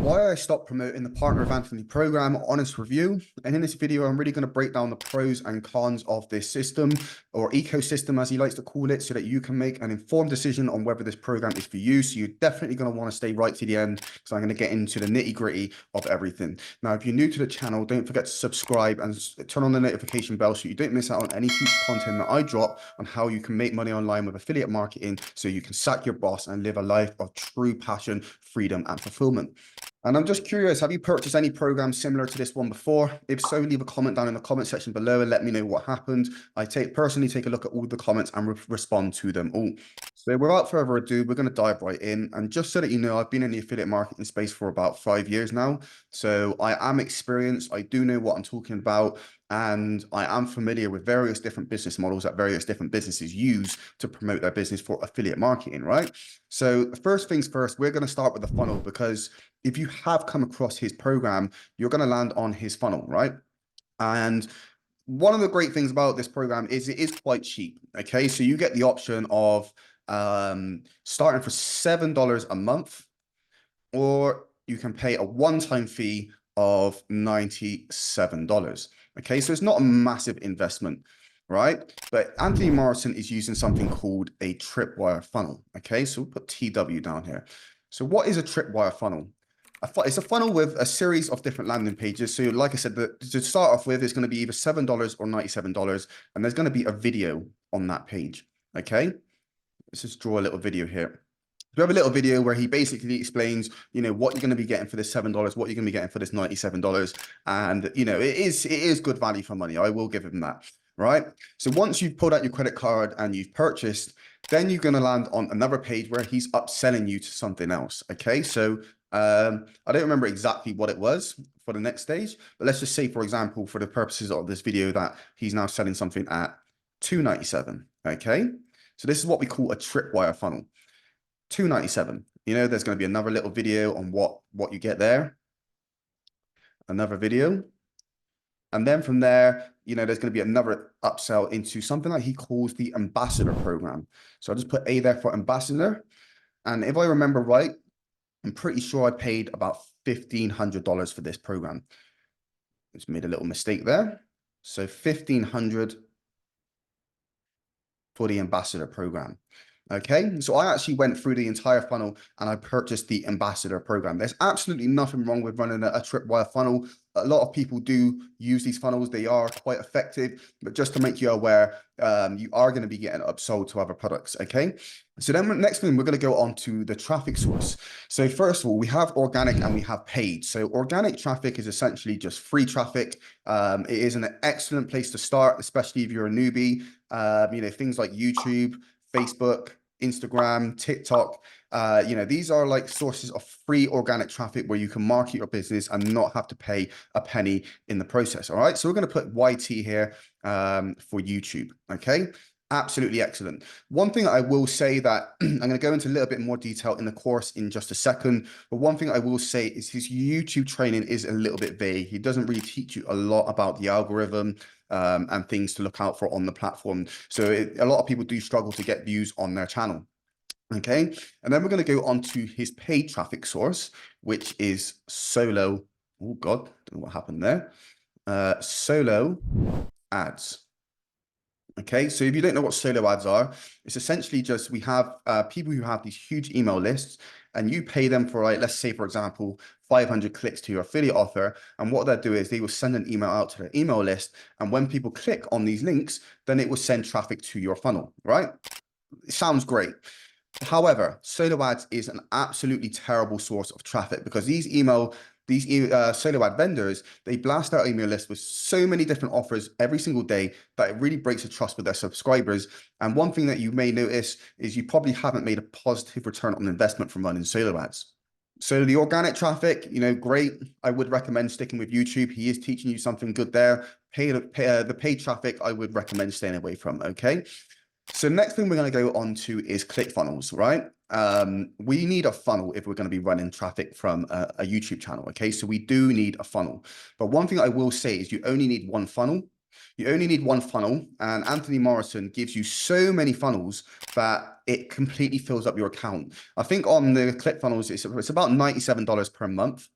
why I stopped promoting the Partner of Anthony program, honest review. And in this video, I'm really going to break down the pros and cons of this system, or ecosystem as he likes to call it, so that you can make an informed decision on whether this program is for you. So you're definitely going to want to stay right to the end, because I'm going to get into the nitty gritty of everything. Now, if you're new to the channel, don't forget to subscribe and turn on the notification bell so you don't miss out on any future content that I drop on how you can make money online with affiliate marketing, so you can sack your boss and live a life of true passion, freedom, and fulfillment. And I'm just curious, have you purchased any programs similar to this one before? If so, leave a comment down in the comment section below and let me know what happened. I personally take a look at all the comments and respond to them all. So without further ado, we're going to dive right in. And just so that you know, I've been in the affiliate marketing space for about 5 years now. So I am experienced. I do know what I'm talking about. And I am familiar with various different business models that various different businesses use to promote their business for affiliate marketing, right? So first things first, we're going to start with the funnel, because if you have come across his program, you're going to land on his funnel, right? And one of the great things about this program is it is quite cheap. Okay, so you get the option of starting for $7 a month, or you can pay a one-time fee of $97. Okay, so it's not a massive investment, right? But Anthony Morrison is using something called a tripwire funnel. Okay, so we'll put TW down here. So what is a tripwire funnel? It's a funnel with a series of different landing pages. So like I said, to start off with, it's going to be either $7 or $97, and there's going to be a video on that page. Okay, let's just draw a little video here. We have a little video where he basically explains, what you're going to be getting for this $7, what you're going to be getting for this $97. And, it is good value for money. I will give him that, right? So once you've pulled out your credit card and you've purchased, then you're going to land on another page where he's upselling you to something else. Okay, so I don't remember exactly what it was for the next stage, but let's just say, for example, for the purposes of this video, that he's now selling something at $297. Okay, so this is what we call a tripwire funnel. $297. There's going to be another little video on what you get there. Another video. And then from there, there's going to be another upsell into something that he calls the ambassador program. So I'll just put A there for ambassador. And if I remember right, I'm pretty sure I paid about $1,500 for this program. Just made a little mistake there. So $1,500 for the ambassador program. Okay, so I actually went through the entire funnel and I purchased the ambassador program. There's absolutely nothing wrong with running a tripwire funnel. A lot of people do use these funnels. They are quite effective, but just to make you aware, you are going to be getting upsold to other products. Okay, so then next thing, we're going to go on to the traffic source. So first of all, we have organic and we have paid. So organic traffic is essentially just free traffic. It is an excellent place to start, especially if you're a newbie. Things like YouTube, Facebook, Instagram, TikTok, these are like sources of free organic traffic where you can market your business and not have to pay a penny in the process. All right, so we're going to put YT here for YouTube. Okay, absolutely excellent. One thing I will say that I'm going to go into a little bit more detail in the course in just a second, but one thing I will say is his YouTube training is a little bit vague. He doesn't really teach you a lot about the algorithm and things to look out for on the platform. So a lot of people do struggle to get views on their channel. Okay, and then we're going to go on to his paid traffic source, which is solo. Oh God, don't know what happened there. Solo ads. Okay, so if you don't know what solo ads are, it's essentially just we have people who have these huge email lists, and you pay them for, like, let's say, for example, 500 clicks to your affiliate offer. And what they'll do is they will send an email out to their email list. And when people click on these links, then it will send traffic to your funnel, right? It sounds great. However, solo ads is an absolutely terrible source of traffic, because these solo ad vendors, they blast our email list with so many different offers every single day that it really breaks the trust with their subscribers. And one thing that you may notice is you probably haven't made a positive return on investment from running solo ads. So the organic traffic, great. I would recommend sticking with YouTube. He is teaching you something good there. The paid traffic, I would recommend staying away from. Okay. So next thing we're going to go on to is ClickFunnels, right? We need a funnel if we're going to be running traffic from a YouTube channel. Okay, so we do need a funnel. But one thing I will say is you only need one funnel. You only need one funnel, and Anthony Morrison gives you so many funnels that it completely fills up your account. I think on the ClickFunnels, it's about $97 per month.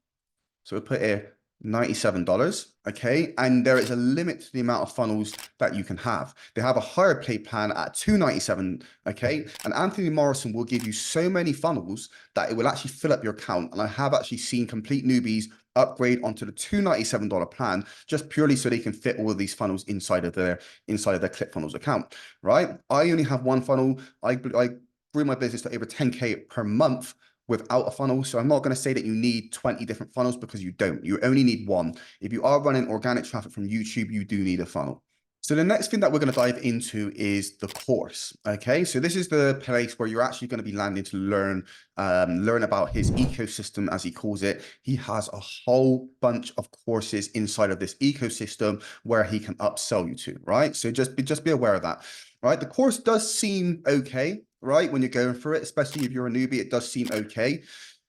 So we'll put here $97, okay? And there is a limit to the amount of funnels that you can have. They have a higher pay plan at $297, okay? And Anthony Morrison will give you so many funnels that it will actually fill up your account. And I have actually seen complete newbies upgrade onto the $297 plan just purely so they can fit all of these funnels inside of their ClickFunnels account, right? I only have one funnel. I grew my business to over 10K per month without a funnel. So I'm not going to say that you need 20 different funnels, because you don't. You only need one. If you are running organic traffic from YouTube, you do need a funnel. So the next thing that we're going to dive into is the course. Okay, so this is the place where you're actually going to be landing to learn about his ecosystem, as he calls it. He has a whole bunch of courses inside of this ecosystem where he can upsell you to, right? So just be aware of that, right? The course does seem okay, right? When you're going through it, especially if you're a newbie, it does seem okay.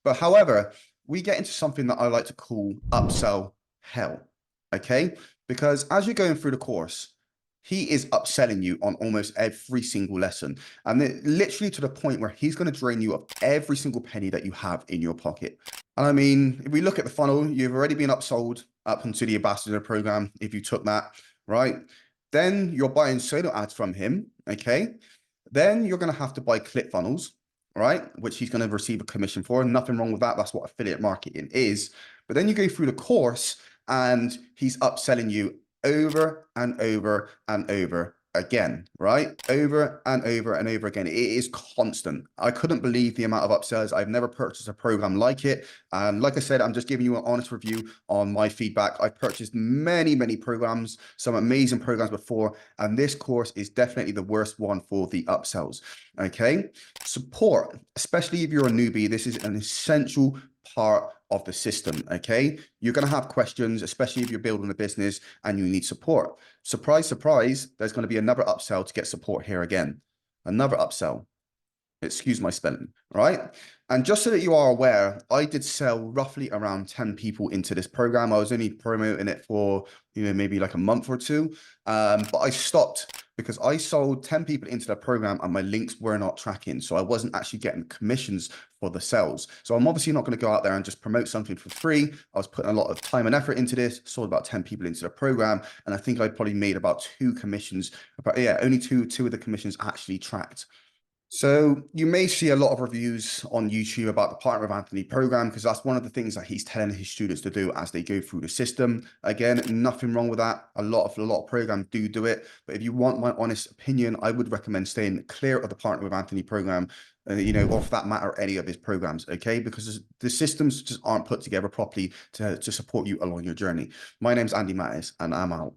But however, we get into something that I like to call upsell hell, okay? Because as you're going through the course, he is upselling you on almost every single lesson. And literally to the point where he's going to drain you of every single penny that you have in your pocket. And I mean, if we look at the funnel, you've already been upsold up into the ambassador program if you took that, right? Then you're buying solo ads from him, okay? Then you're going to have to buy ClickFunnels, right? Which he's going to receive a commission for. Nothing wrong with that. That's what affiliate marketing is. But then you go through the course and he's upselling you over and over and over again, right? Over and over and over again. It is constant. I couldn't believe the amount of upsells. I've never purchased a program like it. And like I said, I'm just giving you an honest review on my feedback. I've purchased many, many programs, some amazing programs before, and this course is definitely the worst one for the upsells. Okay. Support, especially if you're a newbie, this is an essential part of the system. Okay, you're going to have questions, especially if you're building a business and you need support. Surprise, surprise, there's going to be another upsell to get support here again. Another upsell. Excuse my spelling, right? And just so that you are aware, I did sell roughly around 10 people into this program. I was only promoting it for, maybe like a month or two. But I stopped because I sold 10 people into the program and my links were not tracking. So I wasn't actually getting commissions for the sales. So I'm obviously not going to go out there and just promote something for free. I was putting a lot of time and effort into this, sold about 10 people into the program. And I think I probably made about 2 commissions. Only two of the commissions actually tracked. So you may see a lot of reviews on YouTube about the Partner with Anthony program, because that's one of the things that he's telling his students to do as they go through the system. Again, nothing wrong with that. A lot of programs do it. But if you want my honest opinion, I would recommend staying clear of the Partner with Anthony program, or for that matter, any of his programs, okay? Because the systems just aren't put together properly to support you along your journey. My name's Andy Mattis, and I'm out.